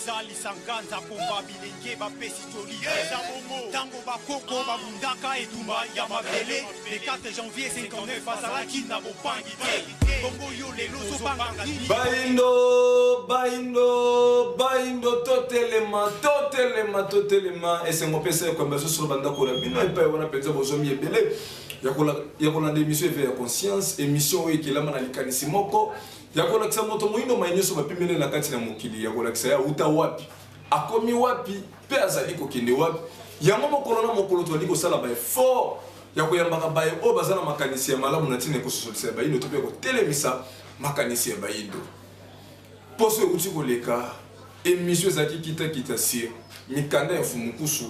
kozalisa nganza komba bilenge bapesi toli eza bongo ntango bakoko babundaka etumba ya mabele le 4 janvier 59 azalaki na bopangi te bongo yo lelo ozobanga baindo totelema esengo pesa ekomba sosolo bandako na bino epai wana mpenza bozomi ebele ya kolanda émission eve ya conscience émission oyo ekelama na likanisi moko ya kolakisa moto moyindo mai nyonso bapimele na kati na mokili ya kolakisa ya uta wapi akomi wapi mpe azali kokende wapi yango mokolo na mokolo tozali kosala baeffort ya koyambaka baye oyo baza na makanisi ya malamu na ntina ekososolisa ya bayindo to mpe kotelemisa makanisi ya bayindo poso ekuti koleka émission ezalaki kitakita sire mikanda ya fumukusu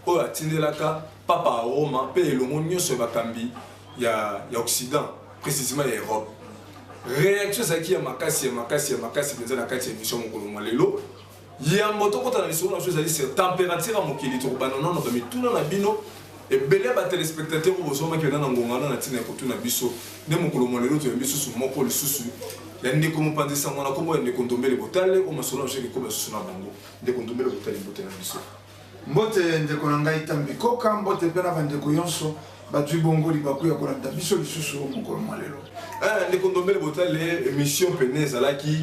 oyo atindelaka papa a Roma mpe elongo nyonso ya bakambi ya Occident précisément ya Europe réaction ezalaki ya makasi mpenza na kati ya émission mokolo mwa lelo yambo tokota na lisolo na so ezali sur température ya mokili tokobana nano bamituna na bino ebele ya batelespectateur oyo bozomaki bena na ngongana na ntina ya kotuna biso nde mokolo mwa lelo toyambi susu moko lisusu ya ndeko mopanzi sango na kombo ya ndeko ndombele botale o masolo na so ekoba susu na bango ndeko ndombele botale mbote na biso mbote ndeko na ngai tambi koka mbote mpe na bandeko nyonso bazwi bongo libaku ya kolanda biso lisusu mokolo mwa lelo ndeko ndombele botale émission pene ezalaki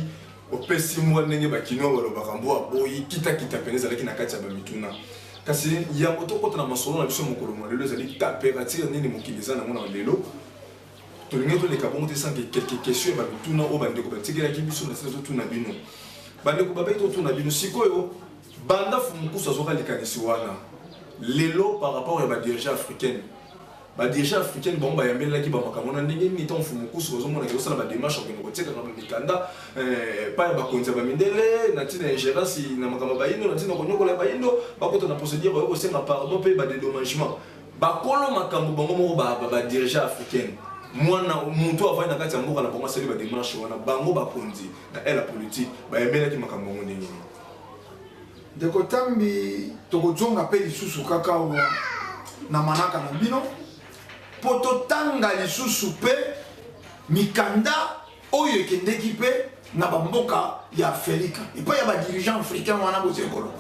opesi mwa ndenge bakino balobaka mbo aboyi kitakita pene ezalaki na kati ya bamituna kasi yango tokota na masolo na biso mokolo mwa lelo ezali température nini mokili eza nango na lelo tolingi toleka bongo te sanke quelques questions ya bamituna oyo bandeko batikelaki biso na sina totuna bino bandeko babai totuna bino sikoyo banda fumukusu azoka likanisi wana lelo par rapport ya badirigant africaine badirigant africaine bango bayambelelaki bamakambo na ndenge nini ntango fumukusu ozomona kozosala badémarche akende kotekaka bamikanda pa ya bakonzi ya bamindele na ntina ya ingérence na makambo ya bayindo na ntina konyokola ya bayindo bakota na procédure bayo kosenga pardon mpe badédommagement bakolo makambo bango moko badirigant africaine mwana mutu avai na kati ya mboka na bango asali badémarche wana bango bakonzi na ele politique bayambelelaki makambo bango ndenge nini ndeko tambi tokozonga mpe lisusu kaka awa na manaka na bino po totanga lisusu mpe mikanda oyo ekendeki mpe na bamboka ya afrika epai ya badirigant africain wana bozekolo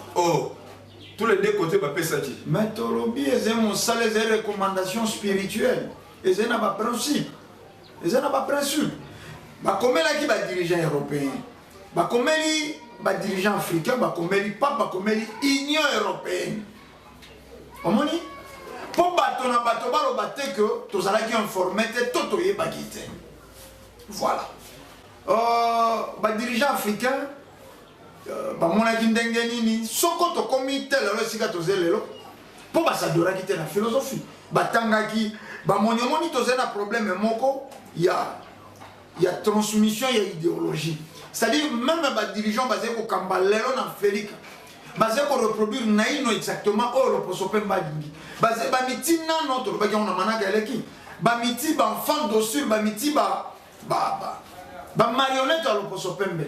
tous les deux côtés bapesaki mais tolobi eza mosala eza recommandation spirituelle eza na baprincipe bakomelaki badirigant européen bakomeli badirigant africain bakomeli pape bakomeli union européenne omoni po bato na bato baloba te ke tozalaki informé te to toyebaki te voilà badirigant africain bamonaki ndenge nini soko tokomi te lelo esika toze lelo po basadoraki te na philosophie batangaki bamoniomoni toze na problème moko ya transmission ya idéologie. C'est-à-dire même les dirigeants basés au Kambalero en Afrique, basés pour reproduire naïno exactement oh le posope mbadingi, basés bamiti na notre baki on a manaka eleki, bamiti ba enfant dossier bamiti ba marionnette le posope mbe,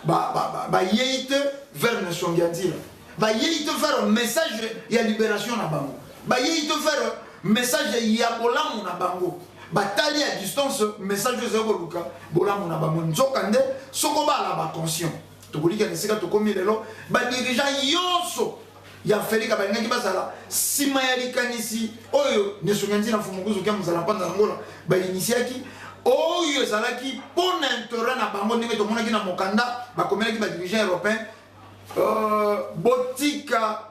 ba yeite vers nation gandila, ba yeite faire un message ya libération na bango, ba yeite faire message ya bolamu na bango. Batali à distance, message de zéro luka, bola mon abamon, zokande, sokoba la ba conscient. Tokolika nesika tokomi lelo, ba dirigeant yoso, ya feli ka bangi basala, sima ya likanisi, oyo nesungandi na fumukuzu kya muzala panda ngola, ba initiaki, oyo zalaki pona intérêt na bango ndenge to monaki na mokanda, ba komelaki ba dirigeant européen, botika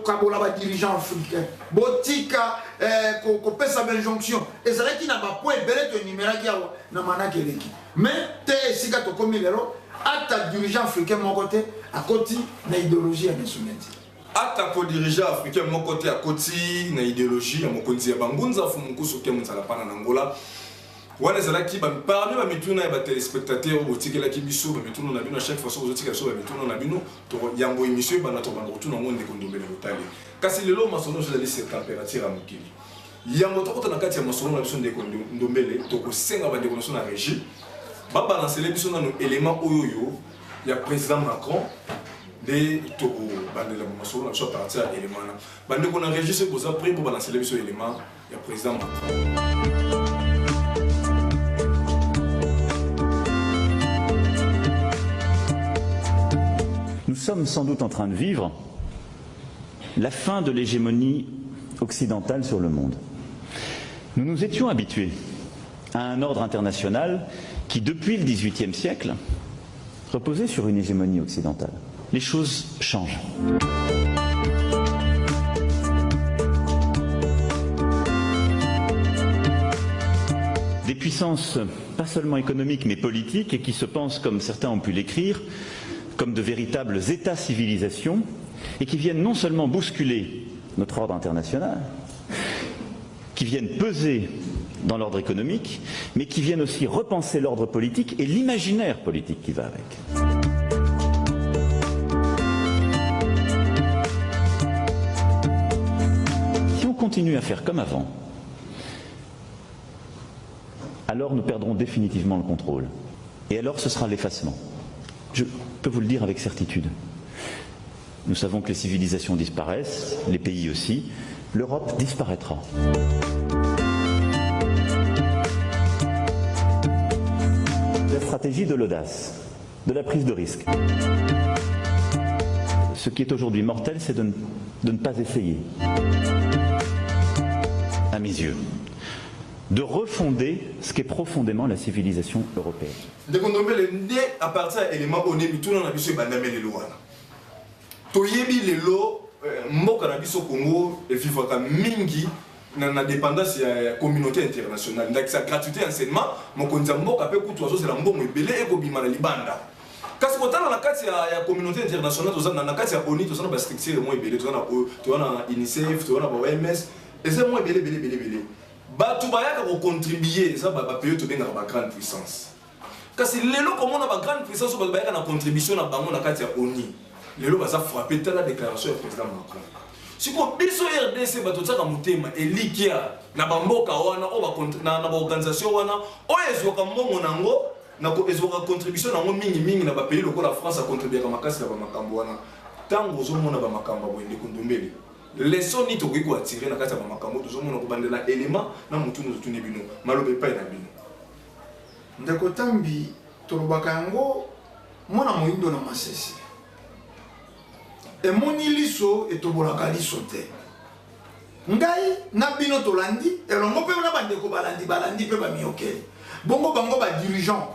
kabola ba dirigeant africain botika ko pesa benjonction ezalaki na ba point belé to numéro ki awa na manaki eleki mais te sika to komi lelo ata dirigeant africain mon côté à côté na idéologie ya mesumenti ata ko dirigeant africain mon côté à côté na idéologie ya mokonzi ya bangunza fumukusu ke mutala pana na ngola wana zalaki ba parmi ba mituna ya ba téléspectateurs botikela ki biso ba mituna na bino à chaque fois so botikela so ba mituna na bino to yango émission ba na to ba retour na monde ko ndombele botali kasi lelo masono je laisse température à mokili yango to kota na kati ya masono na biso ndeko ndombele to ko senga ba ndeko na régie ba balancer les biso na no élément oyoyo ya président Macron de to bandela masono na biso partir à élément na ba ndeko na régie se boza prix pour balancer les biso élément ya président Macron. Nous sommes sans doute en train de vivre la fin de l'hégémonie occidentale sur le monde. Nous nous étions habitués à un ordre international qui, depuis le XVIIIe siècle, reposait sur une hégémonie occidentale. Les choses changent. Des puissances, pas seulement économiques, mais politiques, et qui se pensent, comme certains ont pu l'écrire, comme de véritables États-civilisations, et qui viennent non seulement bousculer notre ordre international, qui viennent peser dans l'ordre économique, mais qui viennent aussi repenser l'ordre politique et l'imaginaire politique qui va avec. Si on continue à faire comme avant, alors nous perdrons définitivement le contrôle. Et alors ce sera l'effacement. Je peux vous le dire avec certitude. Nous savons que les civilisations disparaissent, les pays aussi. L'Europe disparaîtra. La stratégie de l'audace, de la prise de risque. Ce qui est aujourd'hui mortel, c'est de ne pas essayer, à mes yeux, de refonder ce qu'est profondément la civilisation européenne. À partir de l'élément où on est tout dans la biso bandamé les lois. Toyebi les lois, mboka na biso Congo et vivre mingi na dépendance ya communauté internationale. Donc sa gratuité enseignement, mon konza mboka pe kutu c'est la mbongo ebele e ko bima na libanda. Kasi kotala na kati ya communauté internationale tozana na kati ya ONU tozana ba structure mo ebele tozana UNICEF, tozana ba OMS et c'est mo ebele belé. Batu bayaka ko contribuer ça ba pays to benga ba grande puissance. Kasi lelo comme on a ba grande puissance ba bayaka na contribution na bango na kati ya ONU. Lelo baza frappé la déclaration du président Macron. Si ko biso RDC bato tsaka mutema elikia na bamboka wana o ba na ba organisation wana o ezoka mbongo nango na ko ezoka contribution nango mingi na ba pays lokola France a contribuer ka makasi na ba makambo wana. Tango zo mona ba makambo boende kundumbeli. Leçon ni to ko attirer na kati ya ba makambo to zo mona ko bandela élément na mutu no tuni bino malobe pa na bino. Ndeko tambi tolobaka yango mona moyindo na masese. Et mon iliso et tobolaka liso te. Ngai na bino tolandi et longo pe na bandeko balandi pe ba miokeli. Bongo bango ba dirigeant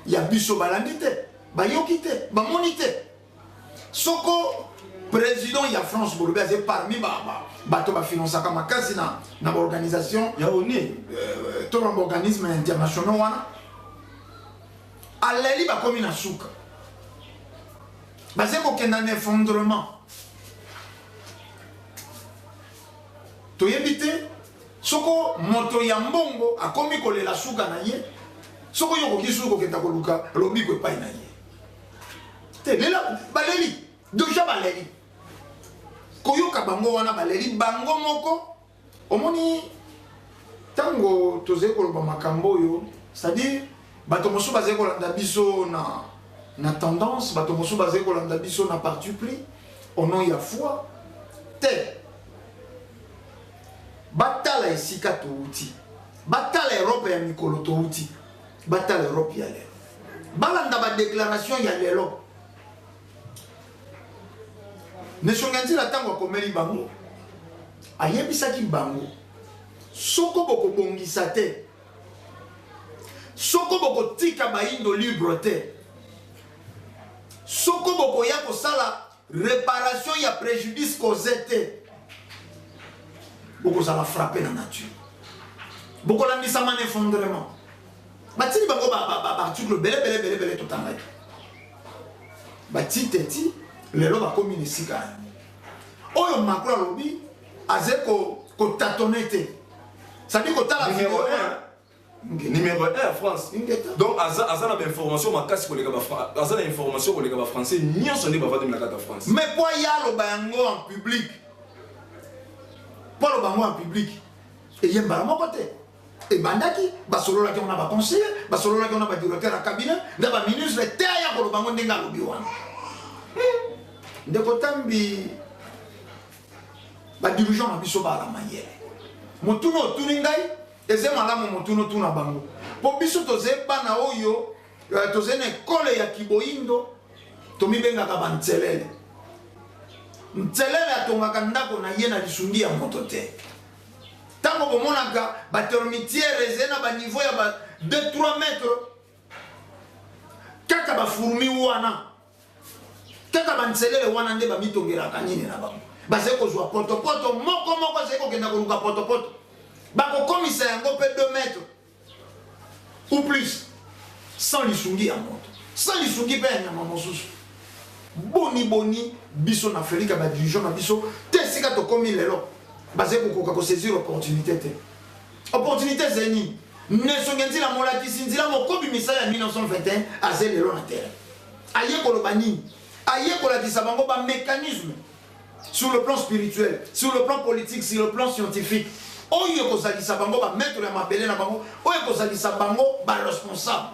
ya biso balandi te, ba yoki te, ba moni te. Soko président ya France bolobe c'est parmi bato ba financer ka makasi na organisation ya ONU to organisme international wana. Aleli ba komi na suka. Basé pour qu'il y ait un effondrement. Tu évite, soko moto yambongo a commis coller la souka na ye, soko yoko kisuko kenta koluka lobi ko pa na ye. Te lela baleri, déjà baleri. Koyoka bango wana baleri bango moko, omoni tango toze ko ba makambo yo, c'est-à-dire bato mosu basé ko landa biso na tendance, bato mosu basé ko landa biso na parti pris, au nom ya foi, te batala esika to uti, batala Europe ya mikolo to uti, batala Europe ya lelo. Balanda ba déclaration ya lelo. Neshonganzi la tango komeli bango. Ayebisaki bango. Soko boko bongisa te. Soko boko tika ba indo libre te. Soko boko ya kosala réparation ya préjudice causé te. Boko sala frapper la nature. Boko la misa man effondrement. Batini bango ba article belé tout en Bati teti lelo ba commune sika. Oyo Macron lobi azeko ko tatonete. Ça dit ko tala numéro 1 France. Donc azana ba information makasi ko leka ba azana information ko leka ba français nyonso ne ba vade na kata France. Mais pour ya lo bango en public. Pour lo bango en public. Et yemba mo côté. Et bandaki basolo la ki on a ba conseiller, basolo la ki on a ba directeur à cabinet, na ba ministre te ya ko lo bango ndenga lobi wana. Ndeko tambi ba dirigeant na biso ba la manière. Motuno tuningai eze malamu motuno tuna bango. Po biso toze bana oyo toze na école ya Kiboindo, tomi bengaka ba Ntselele. Ntselele atongaka ndako na ye na lisungi ya moto te. Tango bomonaka ba termitiere ezena ba niveau ya ba 2-3 mètres. Kaka ba fourmi wana. Kaka ba Ntselele wana nde ba mitongelaka nini na bango. Baze kozwa poto moko ze kokenda koluka poto. Bako komisa yango pe 2 mètres ou plus sans lisungi ya moto. Sans lisungi pe ya nyama mosusu. Boni biso na Afrika ba dirigeant na biso te sika to komi lelo. Baze kokoka ko saisir opportunité te. Opportunité zeni. Nelson Nzila molakisi nzila mokobi misala ya 1921 aze lelo na terre. Aye koloba nini? Aye kolakisa bango ba mécanisme sur le plan spirituel, sur le plan politique, sur le plan scientifique. Oyo kozalisa bango ba maître ya mabele na bango, oyo kozalisa bango ba responsable.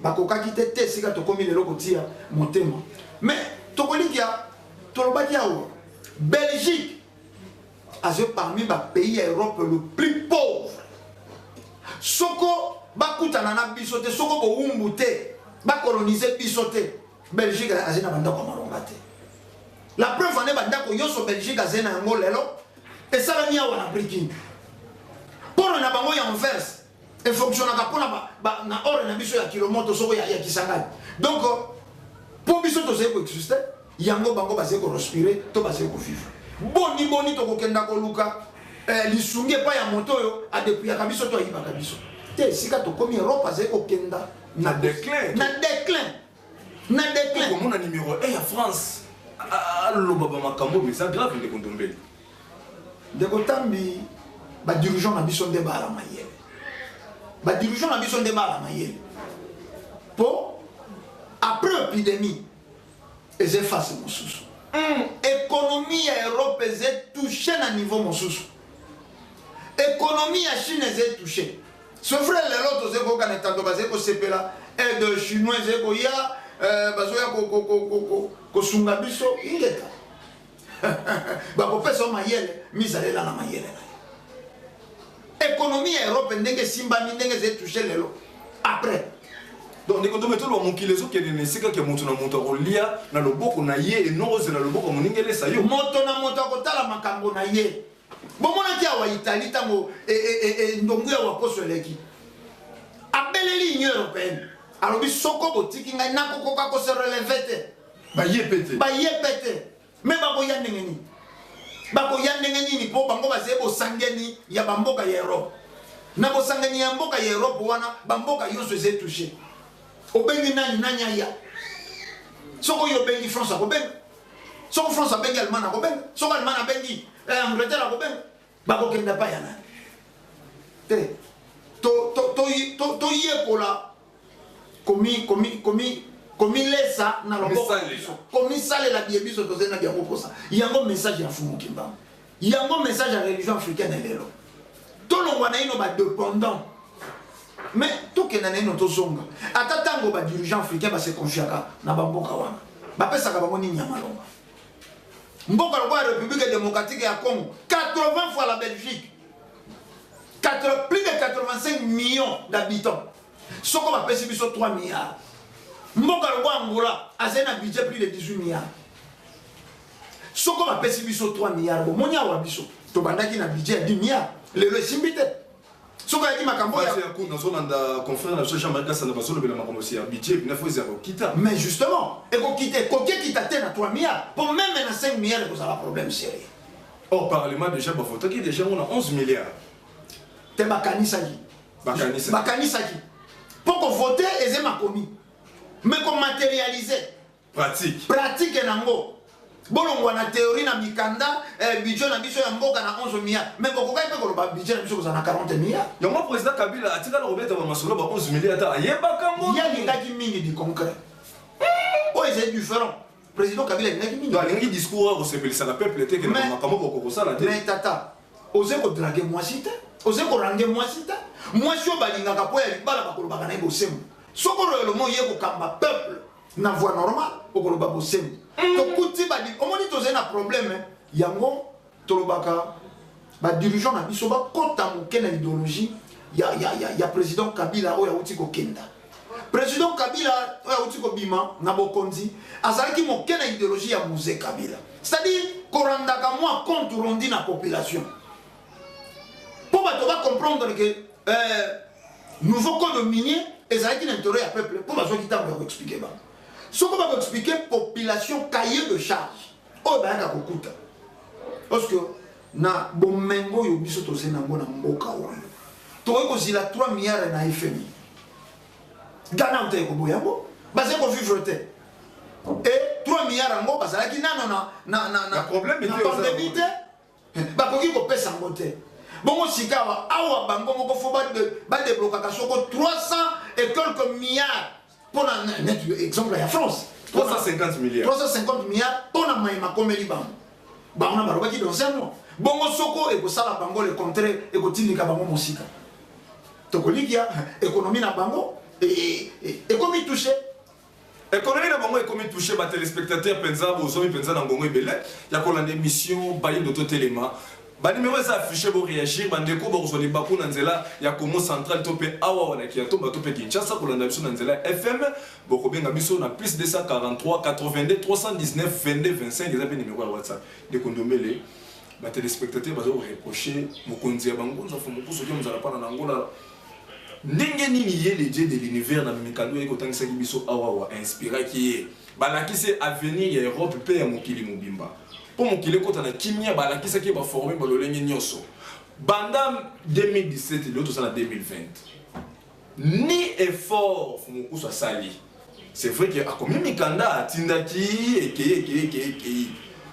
Bakokaki te sika to komi lelo kotia motema. Mais tokolikia tolobaki awo Belgique a parmi ba pays à Europe le plus pauvre. Soko bakutana na biso te, soko bo umbu te, ba coloniser biso te. Belgique a na bandako malonga te. La preuve en est bandako yoso Belgique a na ngo lelo et ça la nia wana breaking. Pour na bango ya inverse. Et fonctionnaka pour na ore na biso ya kilomoto soko ya Kisangani. Donc pour biso to se ko exister, yango bango ba se ko respirer, to ba se ko vivre. Boni to ko kenda ko luka lisungi pa ya moto yo a depuis ya kabiso to yiba kabiso. Te sika to komi Europe se ko kenda na déclin. Comme on a numéro 1 à France. Allo baba makambo mais ça grave de kondombeli. De kotambi ba dirigeant na biso nde ba la mayele. Ba dirigeant na biso nde ba la mayele. Pour après l'épidémie, ils effacent mon sous. Économie à Europe est touchée à niveau mon sous. Économie à Chine est touchée. Ce frère l'autre c'est quoi quand est en basé ko sepela aide chinois c'est quoi ya bazoya ko sunga biso ingeta. Ba ko pesa mayele misale la na mayele. Économie à Europe ndenge simba ndenge c'est touché lelo. Après donc ndeko to metolo mokilezo ke ne sika ke mutu na mutu kolia na loboko na ye enoze na loboko moningele sayo moto na moto akotala makambo na ye bomona ki awa Italie tango ndongu ya waposo leki abeleli Union européenne alobi soko botiki ngai nakokoka ko se relever te ba ye pete mais bakoya ndenge nini po bango baze bosangeni ya bamboka ya Europe na bosangeni ya mboka ya Europe wana bamboka yonso eze touché obengi nani aya soko yo bengi France akobenga soko France abengi Allemagne akobenga soko Allemagne abengi Angleterre akobenga bakokenda pa yana te to yekola komi lesa na loboko komi sale la biebiso to zena bia koposa yango message ya fumu kimba yango message ya religion africaine lelo to longwa na ino ba dépendant. Mais tout ce qui est notre zonga, à tango ba dirigeant africain ba se confiaka na bamboka wana. Ba pesa ka bango ni nyamalonga. Mboka la République démocratique ya Congo, 80 fois la Belgique. Plus de 85 millions d'habitants. Soko ba pesa biso 3 milliards. Mboka la Angola a un budget plus de 18 milliards. Soko ba pesa biso 3 milliards. Monya wa biso. To bandaki na budget 10 milliards. Le simbite. Ce qu'on a dit, mais justement, et qu'on quitte, à 3 milliards, pour même à 5 milliards, vous avez un problème sérieux. Au Parlement, déjà, on a 11 milliards. C'est Bakani Sagi. Pour qu'on vote, c'est ma commis. Mais qu'on matérialise. Pratique. Pratique et nango. Bolongwa na théorie na mikanda budget na biso ya mboka na 11 milliards mais kokoka pe ko ba budget na biso na 40 milliards yango président Kabila atika na robeta ba masolo ba 11 milliards ta yebaka mo ya ngaki mingi di concret oh c'est différent président Kabila ngaki mingi donc ngi discours ko sepelisa la peuple te ke na makamo ko sala te mais tata oser ko draguer moi sita oser ko ranger moi sita moi sio balinga ka po ya libala ba ko ba na ibosemu soko le mo ye ko kamba peuple na voie normale ko ko ba bosemu to kuti ba di omoni to zena problème yango to lobaka ba dirigeant na biso ba kota moke na idéologie ya président Kabila o ya uti ko kenda président Kabila auti ko bima na bokonzi azalaki mokena idéologie ya Mzee Kabila, c'est-à-dire korandaka moi compte rendu na population pour bato ba comprendre que nouveau code minier ezalaki l'intérêt ya peuple pour bazo ki tango expliquer ba ce qu'on va expliquer population cahier de charge o ba ka kokuta parce que na bomengo yo biso to senango na mboka wana to ko zila 3 milliards na FMI Ghana ute ko boyabo base ko vivre te et 3 milliards ngo basala ki nano na problème na pandémie ba ko ki ko pesa ngote bongo sikawa awa bango moko fo ba débloquer ka soko 300 et quelques milliards pour un exemple ya France 350 milliards 350 milliards pour na maïma komeli bango ba on a ba ki dans un mois bongo soko e ko sala bango le contraire e ko tindika bango mosika to ko likia économie na bango et comme il touchait économie na bango et comme il touchait ba téléspectateurs penza bozomi penza na ngongo ebele ya ko lande émission baye d'auto téléma ba numéro ça affiché pour réagir ba ndeko ba kozoni ba ko na nzela ya Congo central to pe awa wana ki to ba to pe Kinshasa ko landa biso na nzela FM bo ko benga biso na plus 243 82 319 22 25 eza pe numéro ya WhatsApp de kondomele ba téléspectateurs bazo reprocher mokonzi ya bango nza fo mokuso ki mzala pana na ngola ndenge nini ye les dieux de l'univers na mikando eko tangisa biso awa inspiré qui balakise avenir ya Europe pe ya mokili mobimba po mokili kota na kimia balakisa ki ba former balolenge nyoso banda 2017 l'autre ça na 2020 ni effort fumuku so sali c'est vrai que akomi mikanda tindaki eke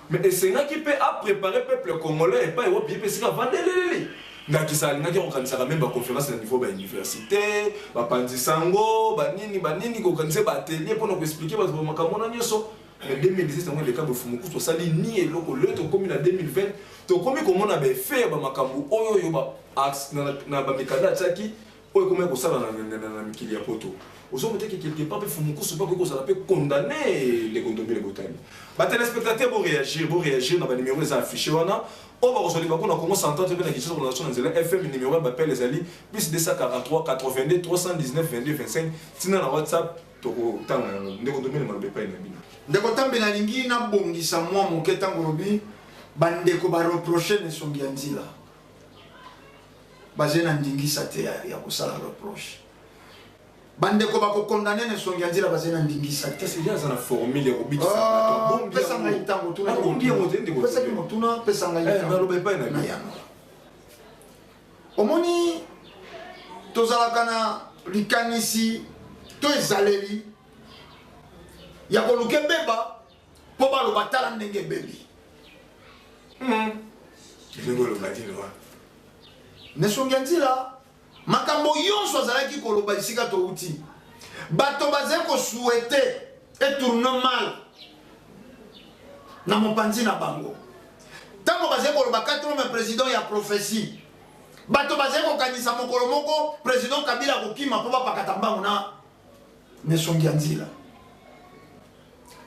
mais esenga ki pe a préparer peuple congolais et pas Europe pe sika vandelele ngakisa ngaki okanisa même ba conférence na niveau ba université ba panzisango ba nini ko kanisa ba atelier pour nous expliquer ba makambo na nyoso mais 2017 on le cas de fumuku to sali ni eloko le to komi na 2020 to komi ko mona ba faire ba makambo oyo ba axe na ba mikanda tsaki oyo komi ko sala na mikili ya poto ozo mettre quelque part pe fumuku so pas ko sala pe condamner les condominer les botani ba téléspectateurs vont réagir na ba numéro ça affiché wana. On va rejoindre le Congo central de la question de la nation FM numéro appelle les alliés plus 243 82 319 22 25 tina na WhatsApp to tanga ndeko domine ma bepa ina bino ndeko tambe na lingi na bongisa mwa moketa ngolobi bandeko ba reprocher ne songi anzila bazena ndingisa te ya kusala reproche bandeko ba ko condamner ne songi anzila bazena ndingisa te c'est bien ça na formule ya obikisa bon pesa ngai tango tuna bombia motende ko pesa ki motuna pesa ngai na lo bepa ina bino omoni tozalaka na likanisi to ezaleli ya koluka beba po baloba tala ndenge bebi nesongi nzila makambo yonso azalaki koloba esika touti bato bazali kosuete etourne mal na mopanzi na bango ntango bazali koloba 4 président ya prophétie bato bazali kokanisa mokolo moko président Kabila kokima mpo bapakata mbango na nesongi ya nzila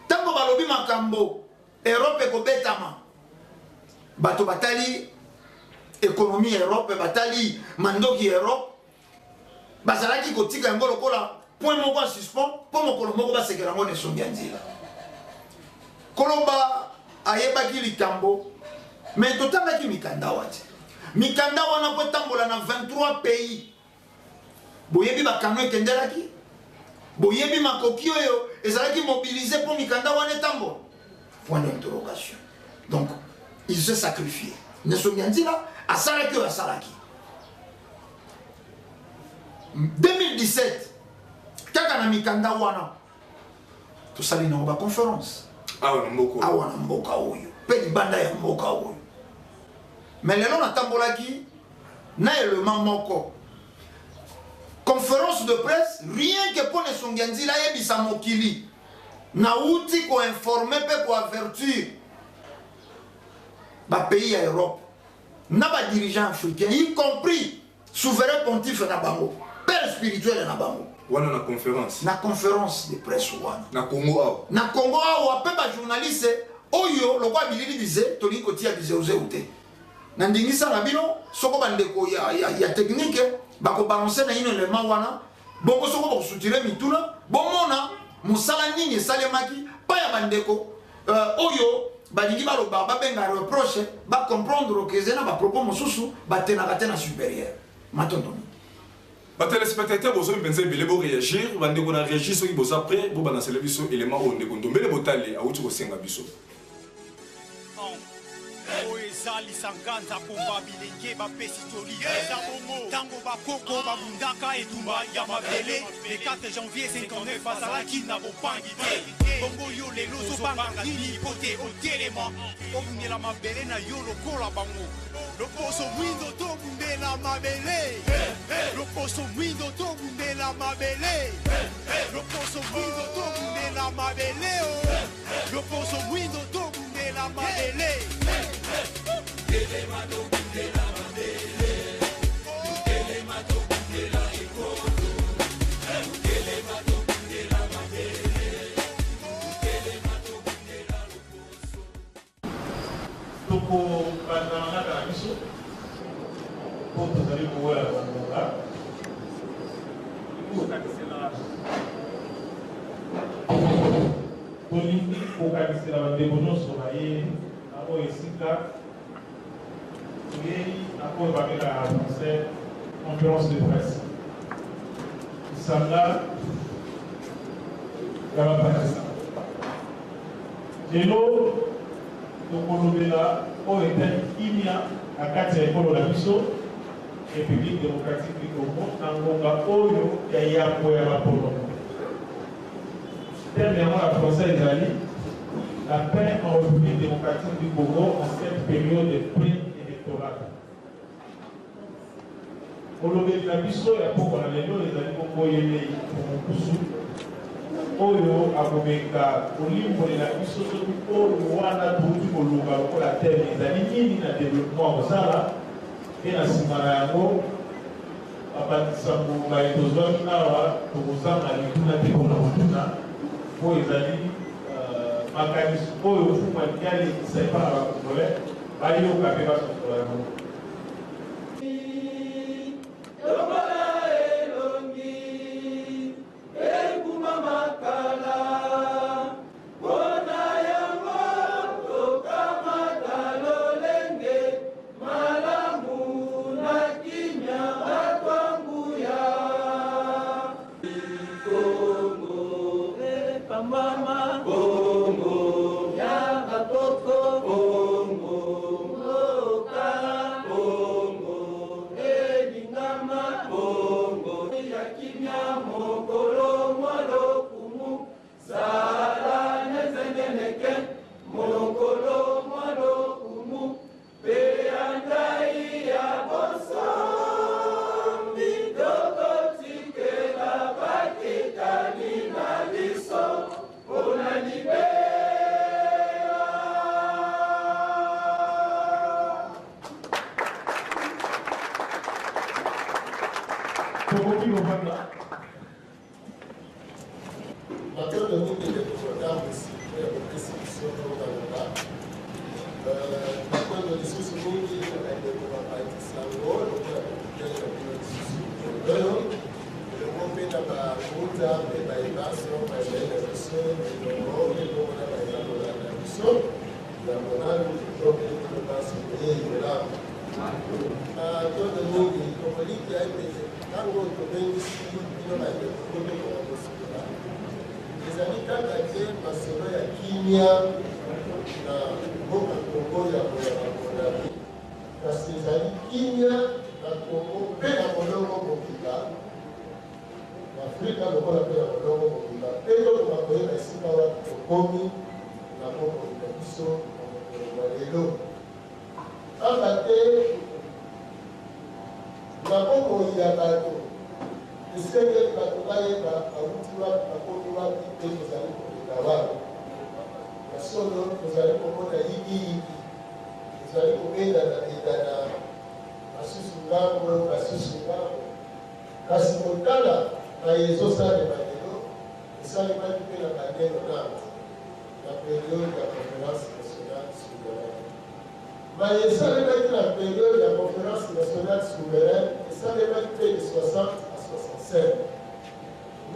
ntango balobi makambo Europe ekobetama bato batali économie Europe batali mandoki Europe bazalaki kotika yango lokola point moko ya suspens mpo mokolo moko basekela yango nesongi ya nzila koloba ayebaki likambo mais totangaki mikanda wati mikanda wana po etambola na 23 pays boyebi bakano ekendelaki boyebi makoki oyo ezalaki mobilisé pour mikanda wana etambola point d'interrogation donc il se sacrifie nesongi ya nzila asalaki oyo asalaki 2017 kaka na mikanda wana tosali nango baconférence awa na mboka oyo mpe libanda ya mboka oyo mais lelo natambolaki na élément moko conférence de presse rien que mpo nesongi ya nzila ayebisa mokili nauti koinforme mpe koavertir bapays ya Europe na badirigeant africain y compris souverain pontife na bango père spirituel na bango wana na conférence de presse wana na Congo awa mpe bajournaliste oyo lokwa bilili bize tolingi kotia bizeuzeu te na ndingisa na bino soko bandeko ya technique bakobalanse na ino élément wana bongo soko ko soutire mituna bomona musala nini salemaki pa ya bandeko oyo balingi baloba babenga reproche ba comprendre que zena ba propos mosusu batenaka te na supérieur matondoni ba téléspectateurs bozo mpenza ebele bo réagir bandeko na réagir soki boza prêt bo bana sele biso élément oyo ndeko ndombele botali awuti kosenga biso Lisanganza komba bilenge bapesi toli eza bongo tango bakoko babundaka etumba ya mabele le 4 janvier 59 azalaki na bopangi te bongo yo lelo ozobanga nini po te otelema obundela mabele na yo lokola bango loposo mwindo tobundela mabele loposo mwindo tobundela mabele loposo mwindo tobundela mabele loposo mwindo tobundela mabele Toko bandana na biso po tozali kowola bangonga kokanisela tolingi kokanisela bandeko nyonso baye abo esika toyei akoyo babengaka français conférence de presse lisanga ya bapatisa lelo tokolobela oyo etali kimia na kati ya ekolo na biso république démocratique du Congo na ngonga oyo ya yambo ya bapolongo terme yango na français ezali la paix en république démocratique du Congo en cette période de pré-électorale kolobeli na biso ya poko na lelo ezali bongo yelei mokusu oyo akomeka kolimbolela biso soki oyo wana touti koluka lokola teme ezali nini na développement kosala mpe na nsima na yango babandisa mbonga etozwaki awa tokozanga lituna te mpona kotuna po ezali makanisi oyo fuma lialekisa epa na bakongole bayoka mpe basosola yango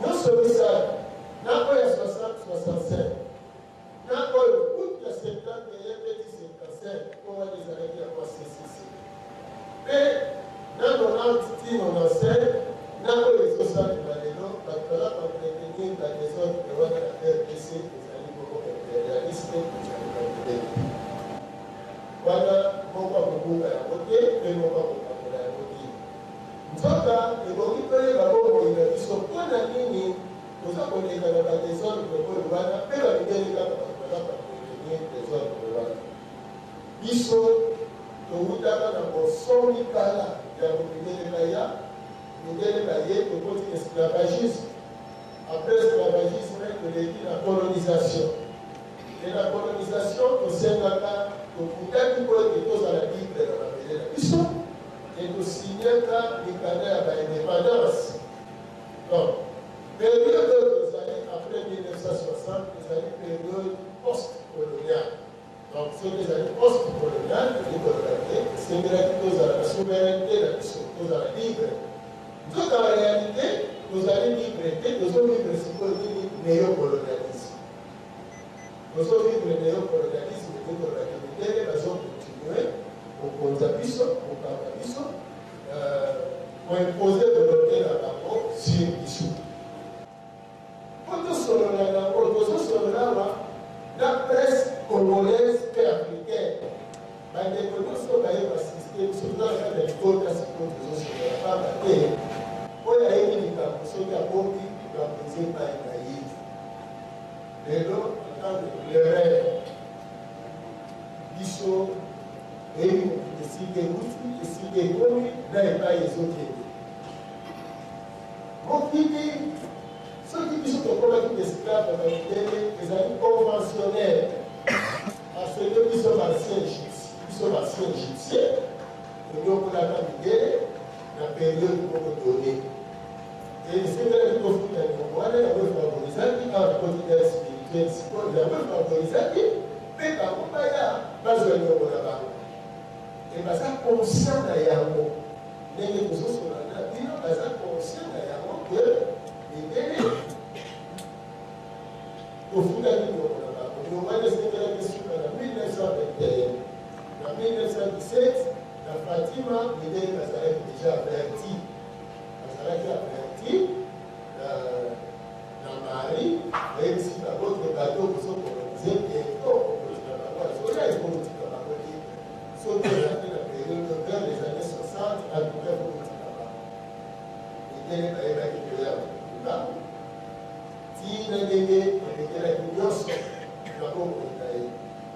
Nous sommes ça. Nous avons 60-65. Nous avons toute la 70 et 55 pour les années qui ont CCC. Mais nous avons 95, nous avons les 60 maintenant, parce que là, on peut tenir la maison de la RDC, les années impérialistes, les années voilà, pourquoi beaucoup à voter, mais non pas beaucoup à voter. Nous sommes les Mauritiens, d'abord, ils sont pas dans la ligne. Nous avons des zones de Rwanda, mais la ligne est là pour prévenir des zones de Rwanda. Ils sont au Rwanda dans le son Mikala, il y a le Kaya, le côté esclavagisme. Après l'esclavagisme, il y a la colonisation. Et la colonisation, au Sénégal, au Bouddha, qui peut être tous à la Bible de la mission, et au signer là, il y a l'indépendance. Donc, période des années après 1960, les années période post-coloniale. Donc, c'est les années post-coloniales, c'est la souveraineté, la mission, tous à la Bible. Donc, en réalité, nous allons liberté, nous sommes libres, c'est pour dire néocolonialisme. Nous sommes libres de néocolonialisme, de néocolonialité, nous allons continuer au Konzabiso, au Kangabiso, pour imposer de l'autre la banque sur l'issue. Quand nous sommes là, la presse congolaise et africaine, nous sommes assistés, nous sommes dans le code de la sécurité de la femme. Pour y aller, il y a beaucoup de pas naïf. Et donc, en tant que l'erreur, Bisso, et si des outils, et si des gomis, n'aillent pas les autres. Mon qui dit, ceux qui sont encore là, qui esclaves, les amis conventionnels, parce que nous sommes anciens égyptiens, et nous avons la période pour nous donner. Et c'est vrai que nous avons favorisé, qui a un quotidien spirituel, il a favorisé, mais par contre, il y a pas de là-bas. Et parce que conscient d'ailleurs, les choses sur la vie, parce que conscient d'ailleurs que les délais, au foot à l'île là-bas. Nous avons laissé la question en 1921. En 1917, la Fatima, les délais, parce qu'elle est déjà averti. Parce qu'elle est averti, la Marie, même si la votre bateau, vous sont colonisés, bientôt, là, il faut dire que la politique, sauf que la période vers les années 60, à peu près pour le tabac. Il y a des gens qui ont là. Si il y a des gens qui ont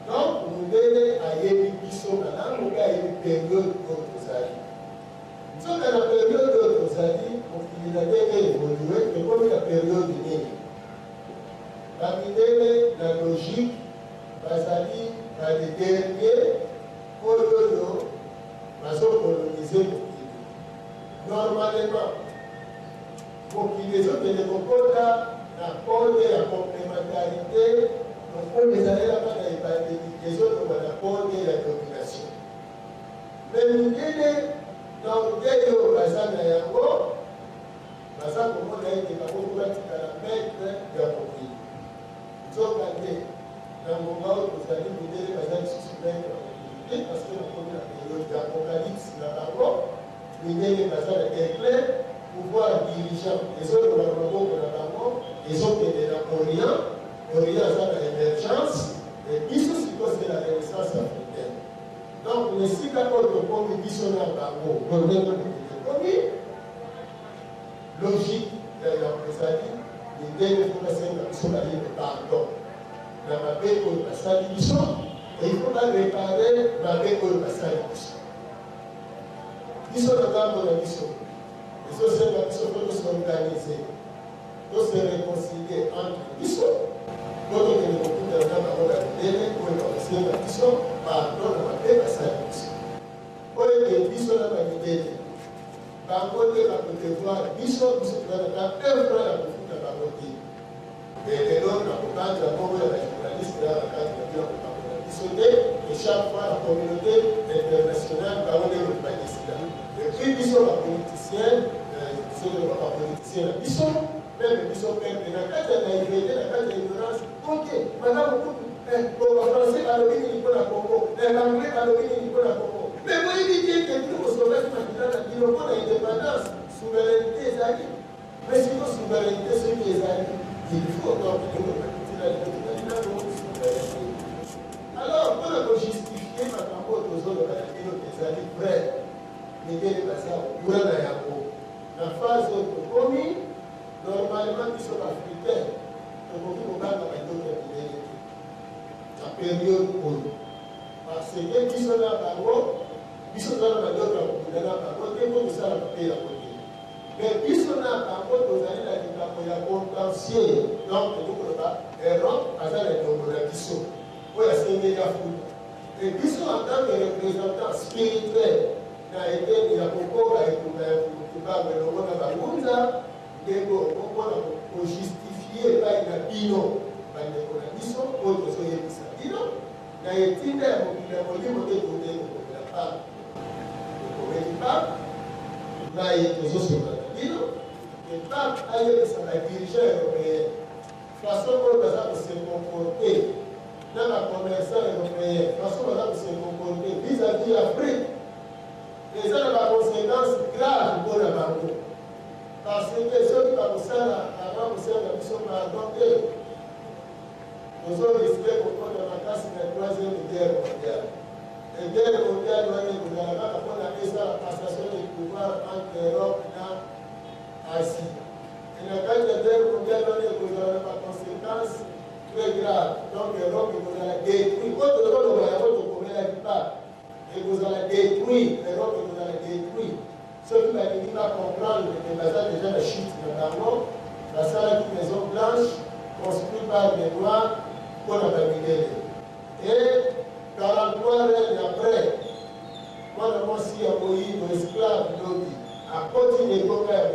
donc, nous devons aller à Bissot, nous devons aller à une période d'autres. Donc, à la période d'autres années, il a évolué, et comme la période de Nini. La logique, Bazali, les derniers, pour coloniser normalement, pour qu'ils les autres ne comportent la complémentarité, donc on les a là-bas les autres vont apporter la domination. Mais nous disons, dans le pays où Bazan a yango, Bazan comme on a été capable de la mettre de la coquille. Nous avons gardé. Dans le moment où vous allez vous dire que vous se soumettre à l'autorité, parce que nous avons la période d'Apocalypse, la parole, nous avons la est clair, pouvoir dirigeant, les autres vont avoir la parole, les autres de l'Orient, l'Orient a l'émergence, et puis c'est la Renaissance africaine. Donc, les six accords de communication dans la parole, logique de la présalie, les derniers professeurs de la ligne de pardon. Dans ma paix pour le passage du son, et il faut réparer ma paix pour le passage du son. Ils sont dans la mission. Les autres de la mission peuvent s'organiser, peuvent se réconcilier entre les missions, d'autres que les couples de la parole à l'idée, pour organiser la mission, pardon, la paix, passage du son. Pour les missions dans la idée, par contre, la devoir, mission, qui va être un frère à beaucoup de la parole. Et donc, la propagande, la pauvre, la journaliste, la cadre de la dissoté, et chaque fois, la communauté internationale va aller au Palestin. Et puis, ils sont la politicienne, la politicienne, la mission, même biso perdre na kati ya naivete na kati ya ignorance. Ok, madame bon français alobi nini mpona Congo, l'anglais alobi nini mpona Congo. Mais boyebi te ke bino bosolaki makila na bino mpona indépendance, souveraineté ezali. Mais siko souveraineté soki ezali, il faut donc bino bakitina lina souveraineté. Alors, mpona kojustifie makambo tozoloba na bino ezali vrai, ndenge baza kuna na yango. Na phase oyo tokomi, normalement biso baafricain tokoki kobanga bandoto ya bilenge te na période oyo, parce que biso na bango biso toza na bandoto ya kokunda na bango te mpo tosala mabe ya kote. Mais biso na bango tozali na likambo ya contentieux, donc tokoloba Europe aza na elongo na biso oyo asengeli afuta. Et biso en tant que représentant spirituel na eteni ya kokoba ekunga ya kobanga elongo na bangunza, ndenge okokona kojustifie epai na bino bandeko na biso oyo tozoyebisa bino na etinda ya mokili ya molimo te tondei kokomela papa tokomeli papa ngai tozosola na bino e papa ayebisa badirigant européen façon oyo baza kose comporte na bacommerçant européen façon baza kose comporte vis-à-vis Afrique eza na baconséquence grave mpona bango. Parce que ceux qui vont faire avant de faire la mission pardon, nous avons risqué pour prendre la classe de la troisième guerre mondiale. La guerre mondiale doit être gouvernement pour la mise à la passation des pouvoirs entre l'Europe et l'Asie. Et la guerre mondiale doit être gouvernement par conséquence très grave. Donc l'Europe vous a détruit. Quand vous avez le voyage, vous pouvez la plupart. Et vous allez détruire. L'Europe vous a détruit. Ceux qui vont comprendre que Baza déjà la chute de Gamon, la salle de maison blanche, construite par des Noirs pour la famille. Et 43 ans après, moi, je suis envoyé aux esclaves lobby à continuer à faire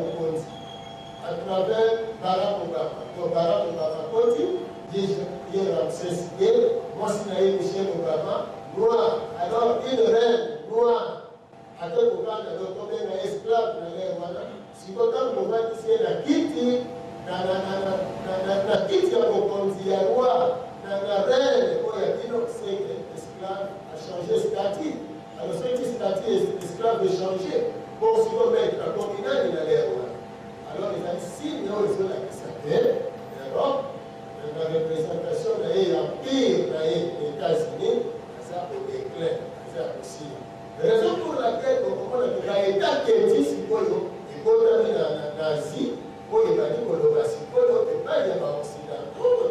à travers Barack Obama. Donc, Barack Obama continue, il est Ramsès II, moi, c'est Michel Obama, noir. Alors, une reine noire. Ate kukanda dotobe na esclave na leo wana siko kama mobati sie na kiti na kiti ya bokonzi ya roi na reine kwa ya bino c'est que esclave a changé statut. Alors ce qui statut esclave a changé pour siko mettre la dominante na leo wana. Alors il a signe au zo la kisate l'Europe la représentation na l'empire na les États-Unis ça au déclin ça aussi. La raison pour laquelle on a l'État qui existe, il faut que nazi, il faut que l'économie occidentale de l'Occident, pour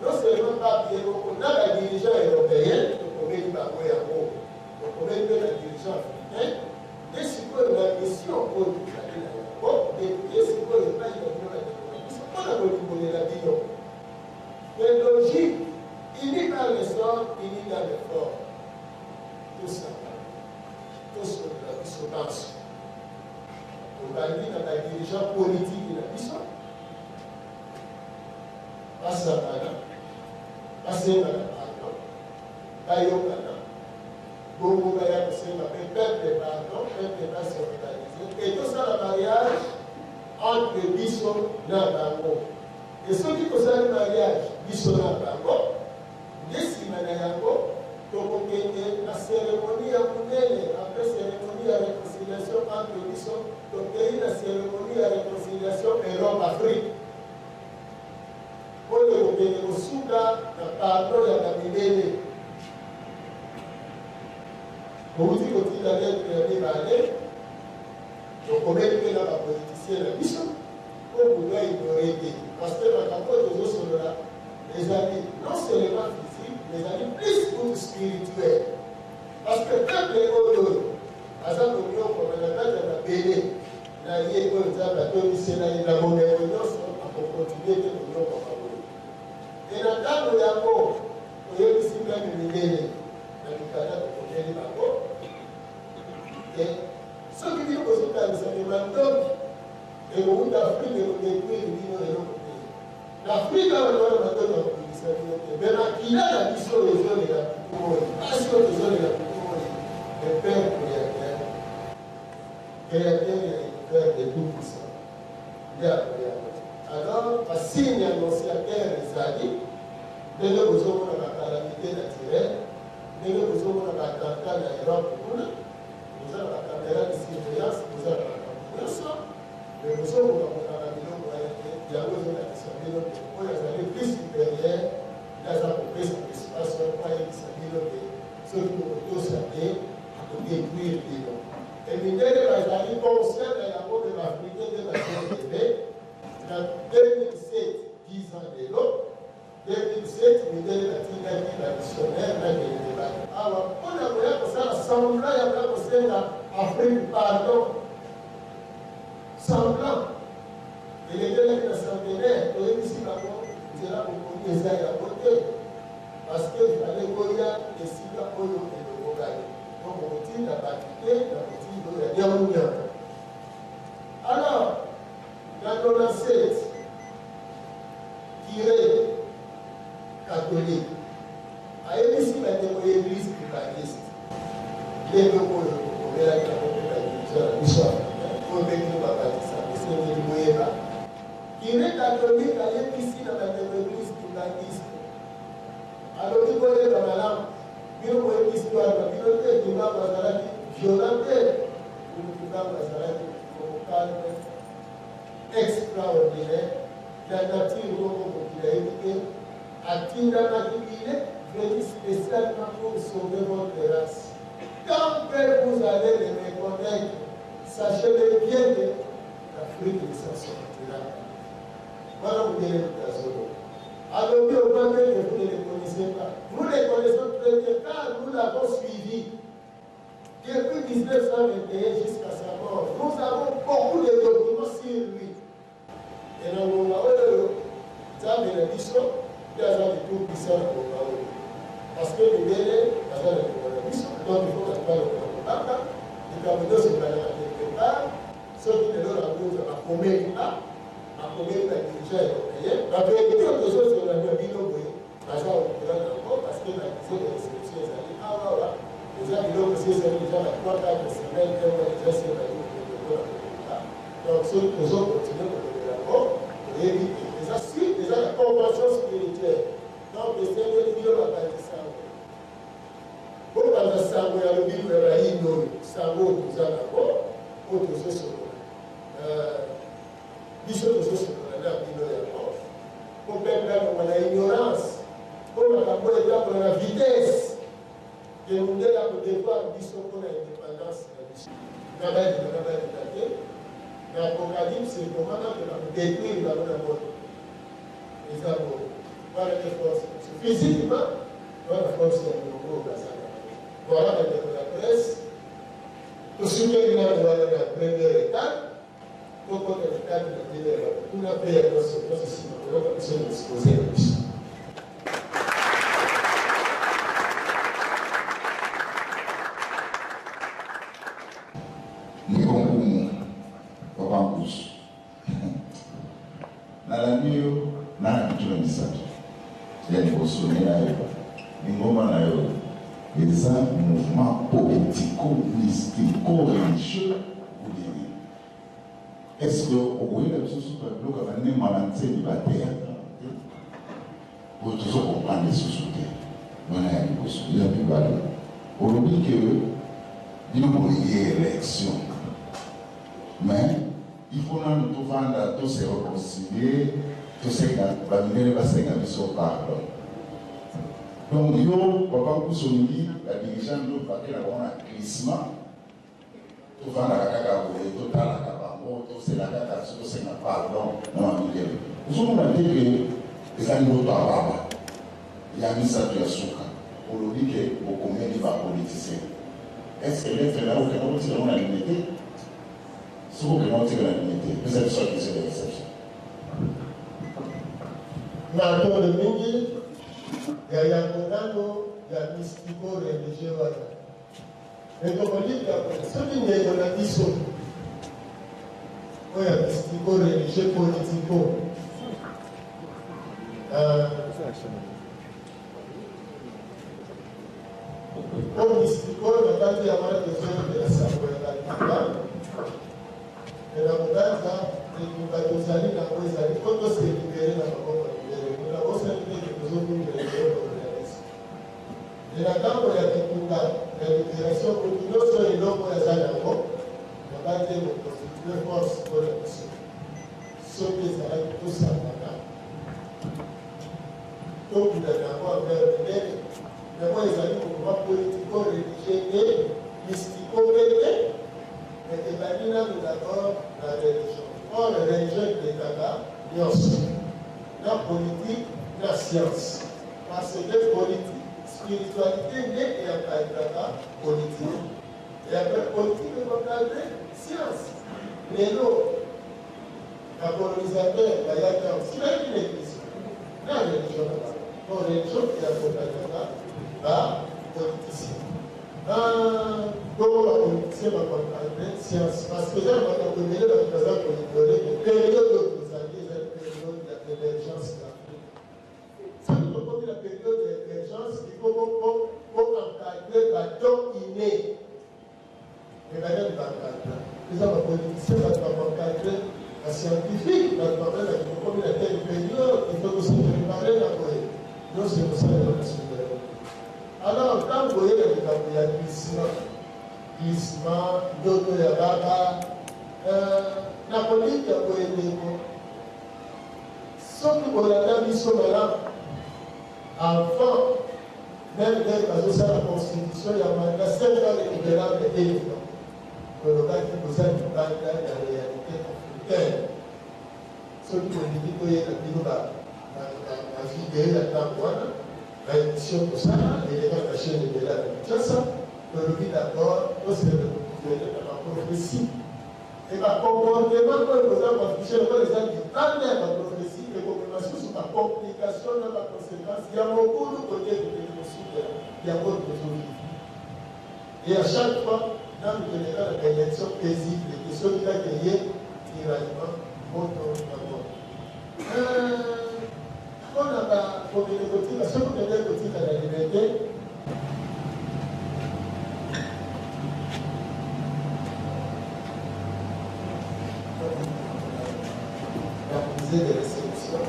non seulement pas on a la dirigeant européenne, on a la dirigeant africain, mais c'est quoi la mission pour la logique, unie par le sort, unie dans l'effort. Tout ça. Tout ce que la mission pense. On va dire dans la dirigeant politique de la mission. Pas ça, madame. Pas ça, madame. Pas yo, madame. Beaucoup de gens qui s'appellent peuple pardon, peuple va s'organiser. Et tout ça, le mariage entre Bisso et Bango. Et ceux qui concernent le mariage, Bisso et Bango, les Simanayango, la cérémonie à Mounene, après cérémonie à réconciliation entre Bisso, donc il y a la cérémonie à réconciliation Europe-Afrique. Pour le Souda, la pardon et la Milene. Vous dites que la lettre est allée, donc on met la politicien la mission, pour vous ignorer. Parce que dans la cause de sont là, les amis, non seulement physiques, les amis plus pour spirituels. Parce que quand les autres, à ça, nous avons comme la date de la Béné, la liée comme ça, la commission, la monnaie, pour continuer de nous avoir. Et dans le cas où il y a encore, il y a ici même une Béné, dans le Canada, pour qu'on ait les barreaux. Et ceux qui disent que c'est un enseignement et au bout d'Afrique, ils détruisent le l'autre pays. L'Afrique a le droit de mais il a la mission des zones et la Kukumori. Asi otozolela Kukumori, le père créateur. Créateur et père de tout puissant. Alors, à signe annonciateur Ezali, dès que vous avez la calamité naturelle, dès que vous avez la attentat de l'Europe, vous avez la caméra de surveillance, vous avez la caméra. Mais vous avez la caméra, il y a besoin de savoir que vous avez plus supérieur, il y a un peu plus d'espace, il y a ce qui vous tous savez, à détruire les gens. Et Mindele Bazali concerne la mort de l'Africain de la CNDB. En 2007, 10 ans de l'eau, 2007, Mindele a dit la missionnaire, la débat. Alors, on a voulu que ça semblant, il y a que l'Afrique, pardon, semblant. Il était là dans le centenaire, il y a ici là-bas, il y a beaucoup de gens à côté. Parce qu'il fallait qu'on y ait des sites à Polo et de Bogaï. Donc, on dit la bâtité, la bâtité de la Diamounian. Alors, la Donacette, tirée catholique, a émis la église privatiste. Il est beaucoup de la division, pour mettre la bâtisse, c'est le Moïba. Tirée catholique a émis la église privatiste. Alors, il faut aller dans la lampe. Il faut aller l'histoire, il faut aller dans la lampe, violenter, il faut aller dans la lampe, extraordinaire, la nature qu'il a éduquée, à Tindana qui est venu spécialement pour sauver votre race. Quand vous allez les reconnaître, sachez bien que l'Afrique s'en sortira. Voilà, vous direz le cas. Alors, oui, au moment que vous ne les connaissez pas. Nous les connaissons très bien car nous l'avons suivi. Depuis 1921 jusqu'à sa mort, nous avons beaucoup de documents sur lui. Et dans le moment où ça me l'a dit, il y a des tout puissants dans le moment. Parce que le délai, il y a des tout donc il faut qu'on parle de l'Ombaka. Les camions se baladent quelque part. Ceux qui ne l'ont pas vu, à combien là. À combien la dirigeant européenne, la vérité de choses sur la Bino Boy, l'agent européen d'abord, parce que la visée de réception est allée, déjà, il a aussi déjà la 3-4 semaines, déjà sur la ligne de l'Europe. Donc, ceux qui ont continué de donner l'abord, pour éviter. Déjà, suite, déjà la convention spirituelle. Donc, le Seigneur dit, il va pas dire ça. Pour quand on s'en va à l'objet de la ligne, ça vaut déjà d'abord, pour tous ceux sur Bishop de ce là pour permettre la ignorance, pour la vitesse que nous devons devoir Bishop pour l'indépendance de Bishop. L'Apocalypse, c'est le moment que nous détruisons la mort. Les amours. Voilà les forces. Physiquement, voilà la force de l'Europe. Voilà la presse. Tout ce qui est dans la première étape. Donc, on est le cadre de l'idée. Tout n'a pas été aussi, on va disposer de ça. Ni kongumu, papa mkusu. Na la niyo, na kichwa misato. Yani kosone na yo, ni ngoma na yo. Eza mouvement politico-mystico-religieux ou bien. Est-ce que vous voyez la chose sur le bloc avant de m'avancer du bataille? Vous toujours comprendre les sociétés. On a une question. Il y a plus de valeur. On dit que il y a une élection. Mais il faut nous trouver tous se réconcilier, tous ces gars, il va se gagner sur pardon. Donc, papa Koussoni, la dirigeante de l'Opaké, la bonne glissement, tout va dans la cacahuète, tout dans la cacahuète, tout c'est la cacahuète, tout c'est la pardon, non, Miguel. Nous avons dit que les animaux doivent avoir. Il y a mis ça de la souka. On nous dit que beaucoup de gens sont politiciens. Est-ce que l'être là où on tire la limité? C'est où on tire la limité? Vous êtes sûr que c'est l'exception. Maintenant, le Mingi, il y a un mystico-religieux. Mais comme on dit, ce qui est dans la mission, il y a un mystico-religieux politico. Comme mystico, on a dit à moi que je vais la savoir la et la mudanza et nous allons aller dans les années quand on s'est libéré dans le monde nous avons servi que nous avons libéré et la dame ya kikunda la libération continue sur les locaux ya zanango on va dire le constituer force pour la mission ce qui est là tout ça donc nous avons vers mais moi les amis pour pouvoir politico-religieux et mystico-religieux mais il va nous d'abord la religion. Or, la religion est là, la politique, la science. Parce que politique, spiritualité n'est et après la politique. Et après politique, on va parler science. Mais non, la colonisateur, la yaka, si la l'église, la religion là-bas. La religion qui a fait la politicien. Comment la politicien va parler science? Parce que là, on va donner la présence pour nous donner des périodes où vous avez une période d'émergence d'Afrique. Ça nous donne la période d'émergence qui pour encadrer la don inné. Mais maintenant, il va encadrer. Les hommes politiciens vont encadrer la scientifique, va encadrer la période, il faut aussi préparer la poésie. Nous, c'est pour ça que nous sommes. Alors, quand vous voyez le glissement, d'autres Yabaga, la politique a été sauf que la mission là, avant, même dans la Constitution, il y a 5 ans de libéral et évident. Le local qui vous a dit dans la réalité africaine. Ceux qui ont dit que la fille de la Tamboine, la émission pour ça, et les gens de la chaîne de la Kinshasa, le but d'abord, c'est la prophétie. Et ma comportement, quand nous avons affiché, les gens qui parlent de la prophétie, les confirmations sur ma complication, ma conséquence, il y a beaucoup de côtés de l'émotion, il y a beaucoup de choses. Et à chaque fois, dans le général, la élection paisible, les questions qui ont gagné, tiraillement, autant d'abord. On n'a pas commis le côté, parce que vous avez le côté à la liberté. La musée de réception.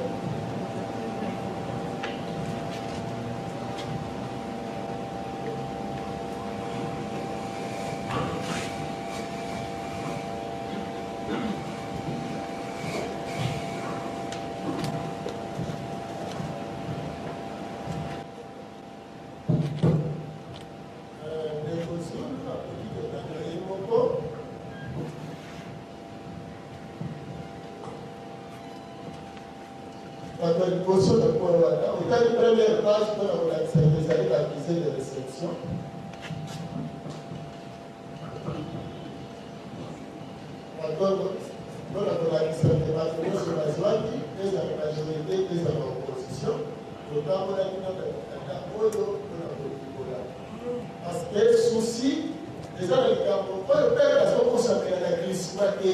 Une position de Corona. Au cas de première page, pour la visée de réception. Dans la polarisation de matériaux sur la Zouaki, et la majorité et la opposition, notamment la parce que souci, les gens de Cameroun, quand le père a son consacré à la glissement et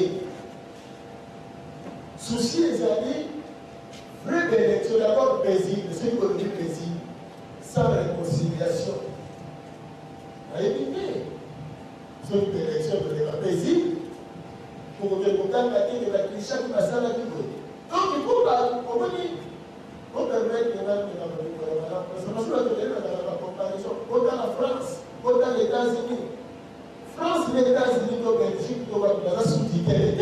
souci, les amis, plus d'élection d'abord paisible, c'est une économie paisible, sans réconciliation. À éviter. C'est une élection de l'état paisible, pour que vous avez de la cliché qui passe à la vie. Donc, il faut on permet que la comparaison, autant la France, autant les États-Unis. France, les États-Unis, donc Belgique, donc la sous-titelle.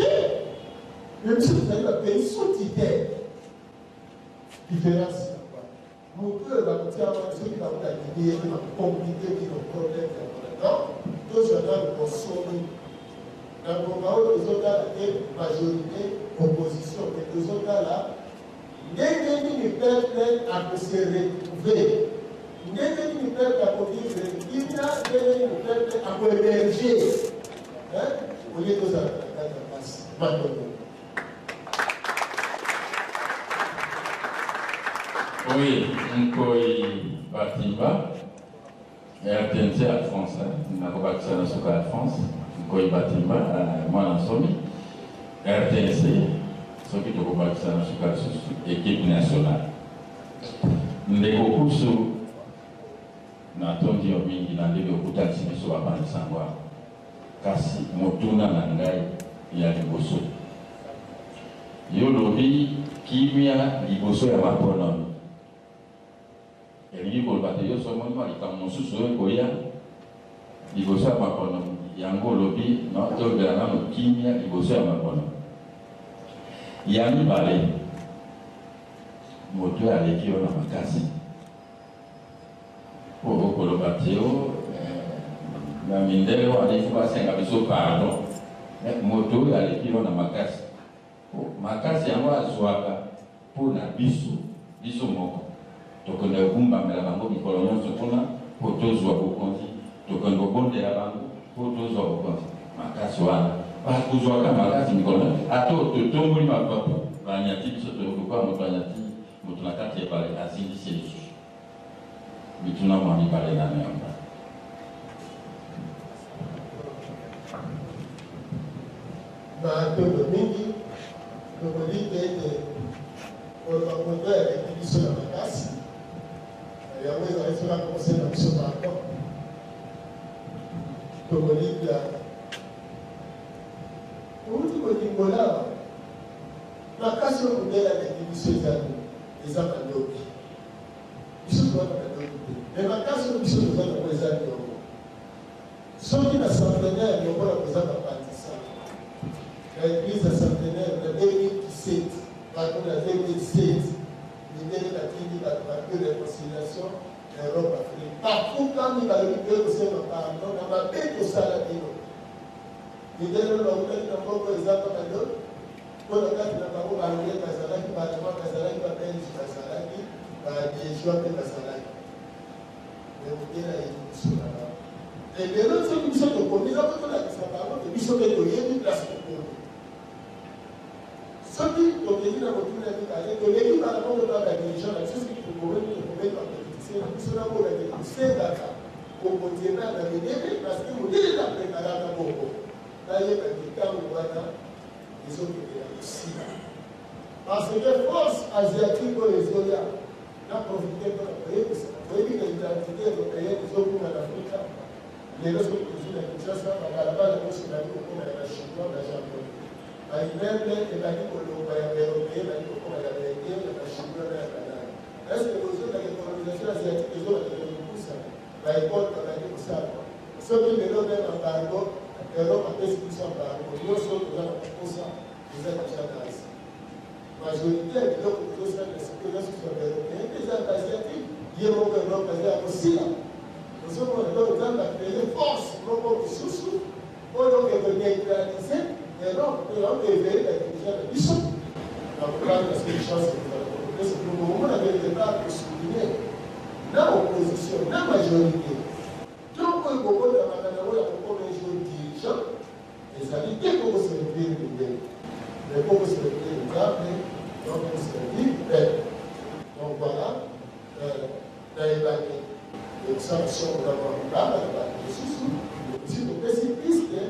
Même si vous avez un pays sous-titelle. Différence. Mon Dieu va nous dire ceux qui vont t'aider, qui vont compliquer, qui vont problème. Non, tous les gens vont sauver. Dans le moment où les autres ont majorité, opposition, mais les autres là, n'est-ce ni peuple à se retrouver. N'est-ce ni peuple à vivre. Il y a ni peuple à émerger. Au lieu de ça, maintenant. Oui, Nkoi Batimba, RTNC à France, Nakobakisa Nasuka à France, Nkoi Batimba, moi Nansomi, RTNC, Soki Tokobakisa Nasuka équipe nationale. Ndeko Kusu, natondi yo mingi na ndenge okutanisi biso bapanisango awa kasi motuna na ngai ya liboso yo lobi kimia liboso ya baponomi elingi koloba te yo somoni likambo mosusu oyo ekoya liboso ya baponomi yango lobi tobela nano kimia liboso ya baponomi ya mibale moto aleki yo na makasi po okoloba te yo na mindele walifu basenga biso pardon moto oyo aleki yo na makasi makasi yango azwaka mpona biso moko tokonde kogumbamela bango mikolo nyonso mpona po tozwa bokonzi tokonde kobondela bango po tozwa bokonzi makasi wana bakozwaka makasi mikolo nyonso ata totomboli mapapu banyati biso tokoka moto anyati moto na kati ebale asindisi lisusu bituna mwa mibale nano yamba batondo mingi tokolite ete moto aleki biso na makasi yango ezali soka conseil na biso pardon tokolita outi kolingola makasi oyo mondele aleki biso eza bandoki biso towana bandoki te me makasi oyo biso toza nango eza nyongo soki na centenaire nyongola koza bapatisa na église ya centenaire na 2017 bato na 2016 mindele batindi bato bape réconciliation na Europe Afrique bakukami balobi mpe kosenga pardon na mabe tosala bino mindele oyo bautaki na moko eza kaka nde mpona kati na bango balonge bazalaki balema bazalaki babelge bazalaki baliégeois mpe bazalaki me modele ayebi biso na bango lelo soki biso tokomisa po tolakisa bango te biso mpe toyebi place tokomi soki tokeli na motuna ya mibale toleki bana moko na badirigant na biso soki tokomemi bapolitisien na biso namonake tosengaka kokontiena na minene parceke modele na preparaka moko nayeba kitango wana ezokendela kosila parce que force asiatique oyo ezoya na profite mpona koyebisa koyebi na identité européenne ezokuna na afrika lelo soki tozwi na kinshasa babalabala nyonso ebaki kokoma ya bachinois na japonais baimmeuble ebaki kolongwa ya baeuropéen ebaki kokoma ya baindien ya bachinois na ya banani estce ozolaka colonisation asiatique ezolakaka kokusa baekole babaki kosala soki lelo meme embargo Europe apesi biso embargo nyonso toza na kokosa eza deja kasi majorité ya biloko tozosala na sikoyo nyonso ya baeuropéen eza asiatique ye moko Europe eza ya kosila ozomona donc eza bacreye force moko lisusu oyo ekoneutralize Europe Europe eveye badirigant na biso na koprendre parce que chance ezalakomona quelque part kosouline na opposition na majorité donc oyo kokotamaka nango ya kokoma jour dirigeant ezali te kokoservir mindele mais kokoservir nzambe donc koservir peuple donc voilà nayebaki ekosala songo na mabanga na bato mosusu osi topesi piste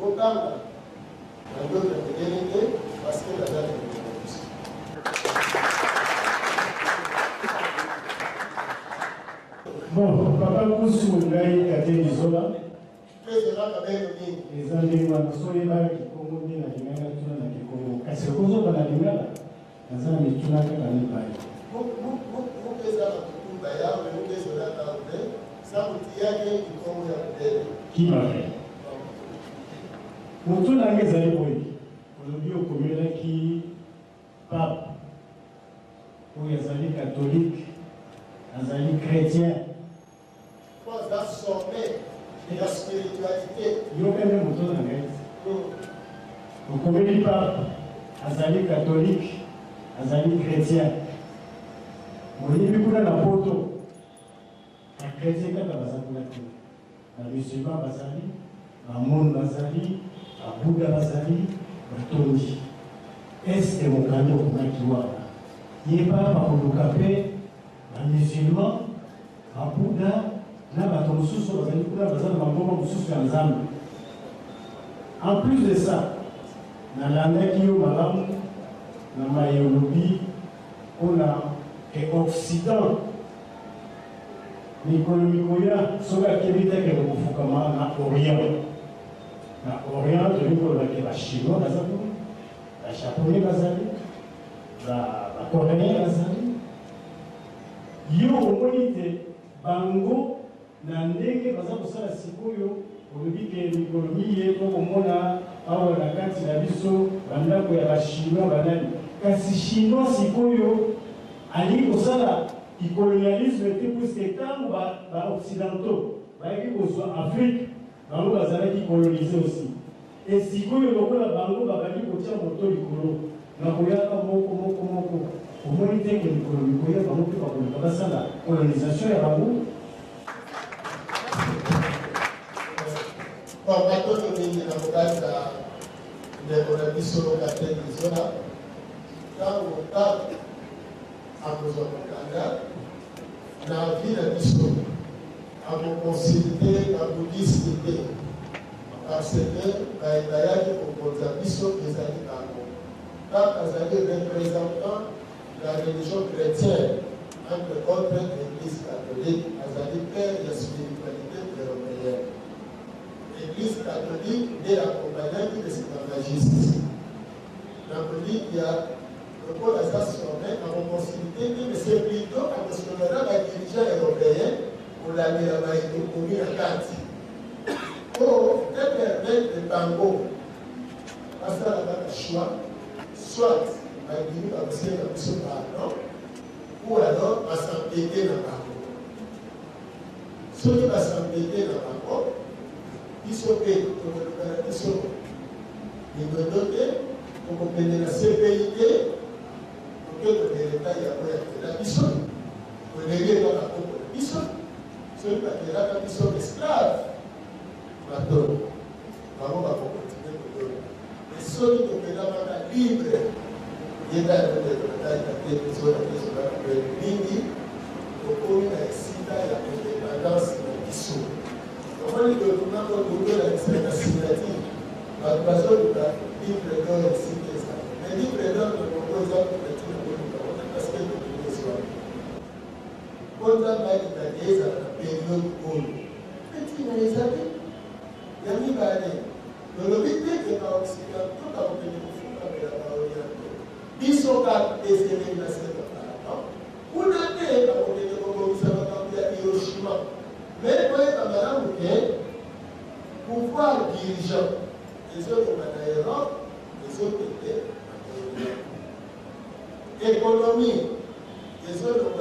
kobanga na ndoto ya mindele te parce que naza na mindele biso bon papa kusu ngai kate lizola ezalaka beno mingi eza ndenge wana soyebaki kongo nde nalingaka tuna na kikongo kasi okozoba na lingala naza na mituna kaka mibale mokeza na kutumba yawe mokezolaka te sabuti yake kikongo ya modele kimafe motu nange ezali boye olobi okomelaki pape oyo azali catholique azali chrétien aza sommet ya spiritualité yokende moto na ngai okomeli pape azali catholique azali chrétien oyebi kuna na poto bachrétien kaka baza kuna te bamusulman bazali bamone bazali babuda bazali batondi este mokanda okomaki wana ye papa bakoluka mpe bamusulman babuda na bato mosusu bazali kuna baza na bangoma mosusu ya nzambe en plus de ça nalandaki yo malamu na mayolobi mpona ke occident l'économie koya soka kebita ke kufukama na Orient. Na Orient to niko la ke ba chinois bazali, ba japonais bazali, ba coréens bazali. Yo omonite bango na ndenge baza kosala sikoyo olobi ke l'économie ye ko komona awa na kati na biso bandako ya ba chinois banani. Kasi chinois sikoyo ali kosala le colonialisme était plus que tant les occidentaux, les Afrique, les colonisés aussi. Et si vous avez la bango, vous avez dit que vous avez moto likolo. Na koyaka moko. Au moins il que l'économie koya bango pe ba koleka la colonisation ya bango. Bon, maintenant nous venons dans le cadre de la mission locale de zona. Quand on parle à nos Canada, dans la vie de mission, à vous consulter, à vous discuter. Parce que les voyages pour la mission des années avant. Quand vous avez représentant la religion chrétienne, entre autres l'Église catholique, vous avez peur de la spiritualité européenne. L'Église catholique est accompagnée de l'esclavagisme. Il y a le pôle à sa sommet à vos possibilités, mais c'est plutôt parce qu'on aura un dirigeant européen pour la mise à la carte. Pour permettre le bango, parce qu'il y a un choix, soit à dire à monsieur la mission pardon, ou alors à s'embêter dans le bango. Ceux qui vont s'embêter dans le bango, ils sont payés pour le sont ils doivent doter pour obtenir la CPIT. Que l'État y a la mission, pour les lier dans la mission, celui qui a la mission esclave, maintenant, on va continuer de donner. Et celui qui a la libre, il y a la ligne, pour la sida et l'indépendance de la mission. Comment il doit donner la signature, la façon de la libre dans la cité. Mais libre dans le exemple de quand on a des périodes où petit les années, il y a mis l'année. Le but est que dans l'Occident, tout a obtenu le fond de la Orient. Ils sont à essayer de la séparation. On a été à obtenir le commissaire de Hiroshima. Mais pour être en pouvoir dirigeant, les autres en Europe, les autres étaient en économie. Les autres ont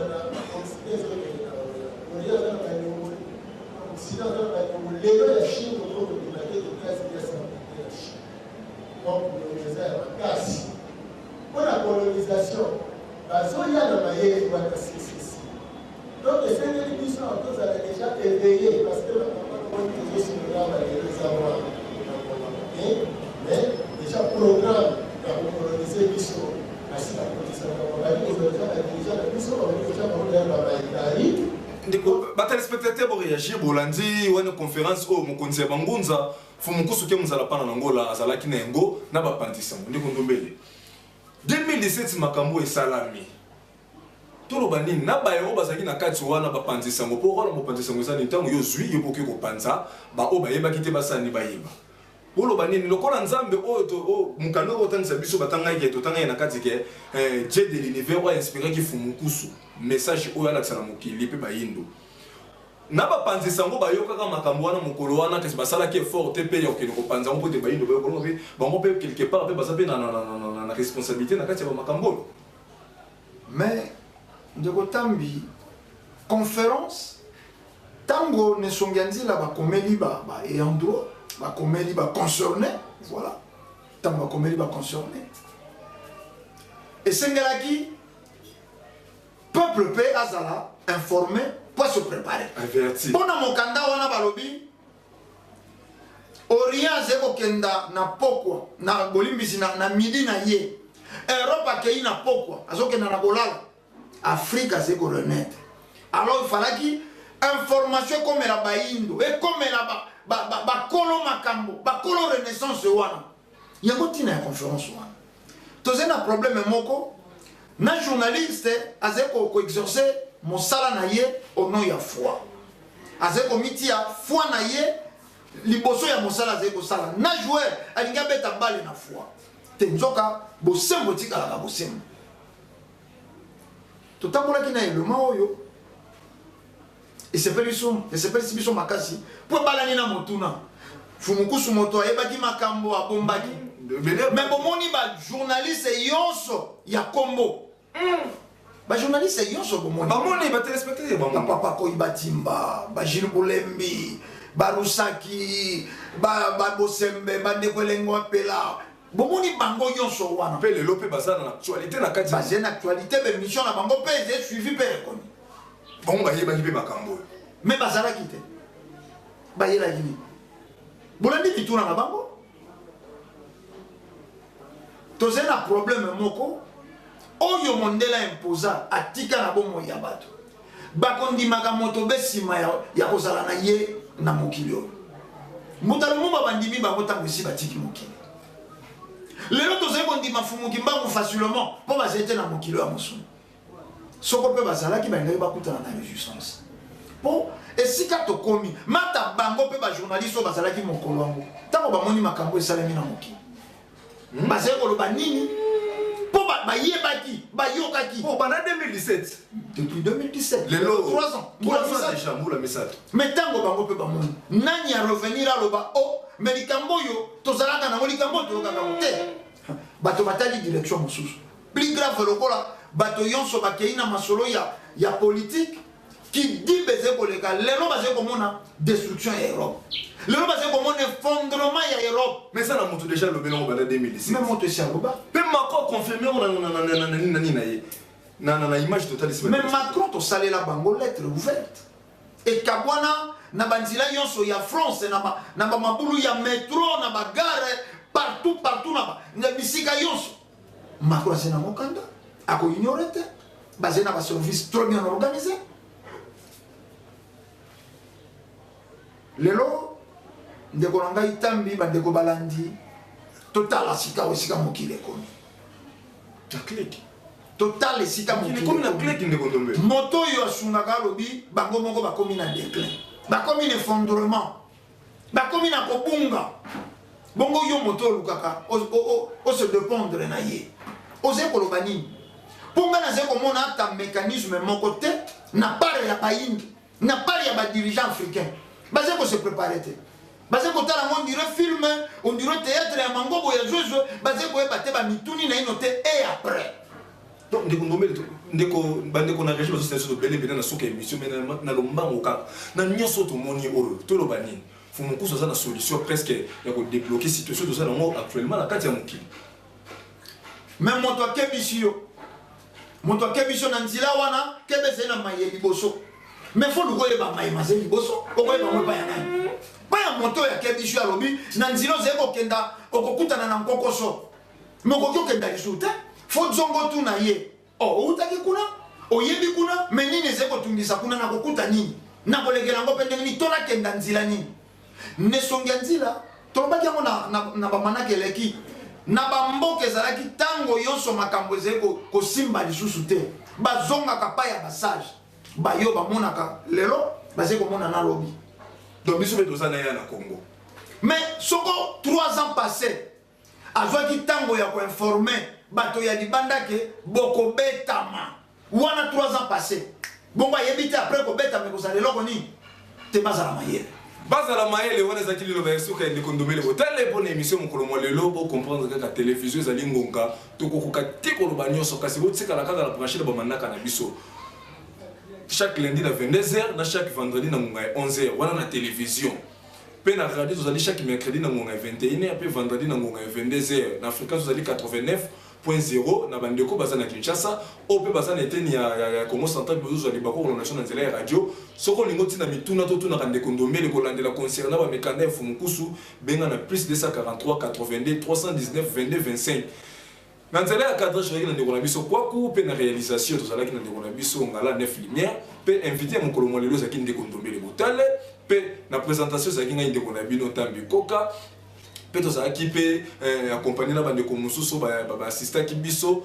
les autres les la Chine au cours de la classe de la Chine. Donc, nous faisons la casse. Pour la colonisation, il y a le maillet qui va passer ici. Donc, les Seigneurs qui sont en tous avaient déjà éveillé parce que la maman qui est sur le grave allait les avoir. Mais déjà programme pour coloniser qui sont. batelespectateur boréagir bolandi wana conférence oyo mokonzi ya bangunza fumukusu ke muzala pana na ngola azalaki na yango na bapandisango ndeko ndombele 2017 makambo esalami toloba nini na baye oyo bazalaki na kati wana bapandisango mpo wana mopandisango ezali ntango yo zwi yo boki kopanza baoyo bayebaki te basani bayeba oloba nini lokola nzambe oyo mukanda oyo otangisa biso batangaki totanga na kati ke Dieu de l'univers oyo inspiré ki fumukusu message oyo alakisa na mokili mpe bayindo na bapanzisa yango bayokaka makambo wana mokolo wana kasi basalaki effort te mpe ya kokende kopanza yango mpo te bayindo bayokolongo mpe bango mpe quelque part mpe baza mpe na responsabilité na kati ya bamakambo oyo. Mais ndeko Tambi conférence tango nesongi ya nzela bakomeli ayant droit bakomeli concerné, voilà tango bakomeli concerné esengelaki peuple pe azala informé pour se préparer. Averti. Bona mokanda wana balobi Orient zeko kenda na pokwa na bolimbisi na midi na ye. Europe akei na pokwa azokenda na kolala. Afrique zeko renaître. Alors il fallait qu'il information comme la baindo et comme la kolo makambo, kolo renaissance wana. Yango tina ya conférence wana. Tozena problème moko na journaliste azeko ko exercer mosala na ye au nom ya foi. azeko mitia foi na ye liboso ya mosala azeko sala na joueur alinga beta balle na foi te nzoka bosembo tikala ka bosembo totambolaki na eloma oyo esepelisi biso makasi po ebalani na motuna fumukusu moto ayebaki makambo abombaki me bomoni bajournaliste yonso ya kombo bajournaliste yonso bomoni batelespectateur bapapa koyiba timba bajile bolembi barusaki babosembe bandeko elengo apela bomoni bango yonso wana mpe lelo mpe baza na actualité na kati baza na actualité bemission na bango mpe eze suivi mpe rekoni bango bayebaki mpe makambo oyo me bazalaki te bayelaki nini bolendi mituna na bango tozali na problème moko oyo mondela imposa atika na bomoi ya bato bakondimaka moto be nsima ya kozala na ye na mokili oyo moto alomomba bandimi bango ntango esi batiki mokili lelo tozali kondima fumuki mbangu facilement mpo bazali te na mokili oyo ya mosusu soko mpe bazalaki balingaki bakutana na résistance mpo esika tokomi mata bango mpe bajournaliste oyo bazalaki mokolo yango ntango bamoni makambo esalemi na mokili bazali koloba nini mpo bayebaki bayokaki bana 2017 depuis 2017 lelo 3 ans déjà mbula misato mais ntango bango mpe bamoni nani ya revenir aloba o me likambo oyo tozalaka nango likambo oyo toyokaka ngo te bato batali direction mosusu plus grave lokola bato yonso bakei na masolo ya politique qui dit beze koleka lelo bazali komona destruction ya Europe lelo bazali komona effondrement ya Europe mais ça na moto déjà lobela ngo bana 2017 même moto esi aloba mpe Macron confirmé na ye na image totale mais Macron tosalela bango lettre ouverte ekabwana na banzela yonso ya France na bamabulu ya métro na bagare partout na bisika yonso Macron azali na mokanda akoignore te bazali na baservice trop bien organisé lelo ndeko na ngai tambi bandeko balandi totala sika osika mokili ekomi totala esika mokili moto oyo asungaka alobi bango moko bakomi na déclin bakomi na effondrement bakomi na kobunga bongo yo moto olukaka ose dépendre na ye ozali koloba nini mpo ngai nazali komona ata mécanisme moko te na part ya bayindi na part ya badirigant africain bazali kose prépare te bazali kotala ngo ondire film ondire théâtre ya mangobo ya zwezwe bazali koyeba te bamituni na ino te et après donc ndeko ndombele bandeko na régime bazosala biso tobele bena na suka émission me na lombango kaka na nyonso tomoni oyo toloba nini fumukusu aza na solution presque ya kodébloquer situation toza nango actuellement na kati ya mokili me moto akebisi yo na nzela wana kebe ezali na mai ya liboso me fo luko oyeba mai mazali liboso okoyeba ngo epai ya nani epai ya moto oyo akebisi yo alobi na nzela ozali kokenda okokutana na nkokoso me okoki okenda lisusu te fo zongo tu na ye outaki kuna oyebi kuna me nini ezali kotungisa kuna na kokuta nini na kolekela yango mpe ndenge nini to nakenda nzela nini nesongi ya nzela tolobaki yango na bamanaki eleki na bamboka ezalaki ntango yonso makambo ezali kosimba lisusu te bazongaka pa ya basage bayo bamonaka lelo bazali komona na lobi donc biso mpe toza na ye na Congo mais soko 3 ans passé azwaki ntango ya koinforme bato ya libanda ke bokobetama wana 3 ans passé bongo ayebi te après kobetama ekozala eloko nini te bazala mayele bazala mayele wana ezalaki liloba ya suka ya ndeko ndomele botala mpona émission mokolo mwa lelo bocomprendre kaka télévision ezali ngonga tokokoka te koloba nyonso kasi botikala kaka na branche na bamanaka na biso chaque lundi na 22h na chaque vendredi na ngonga ya 11h wana na télévision mpe na radio tozali chaque mercredi na ngonga ya 21h mpe vendredi na ngonga ya 22h na afrika tozali 89.0 na bandeko baza na Kinshasa o mpe baza na eteni ya Congo central bozozwali bakokolonation na nzela ya radio soko olingo ntina mituna totunaka ndeko ndombele kolandela concert na bamekanda ya fumukusu benga na plus 243 82 319 22 25 na nzela ya cadre jureki na ndeko na biso kwaku mpe na réalisation tozalaki na ndeko na biso ngala 9 lumière mpe invité ya mokolo mwa lelo ezalaki ndeko ndombele botale mpe na présentation ezalaki ngai ndeko na bino ntambi koka mpe tozalaki mpe accompagné na bandeko mosusu baassistaki biso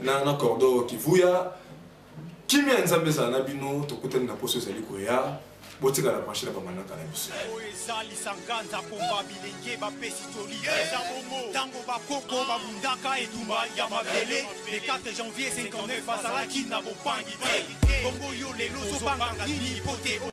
na cordo kivuya kimia ya nzambe ezala na bino tokutani na poso ezali koya botikala branche na bamanaka na biso ezali sanganza komba bilenge bapesi toli eza bongo ntango bakoko babundaka etumba ya mabele le 4 janvier 59 azalaki na bopangi te bongo yo lelo ozobanga nini po te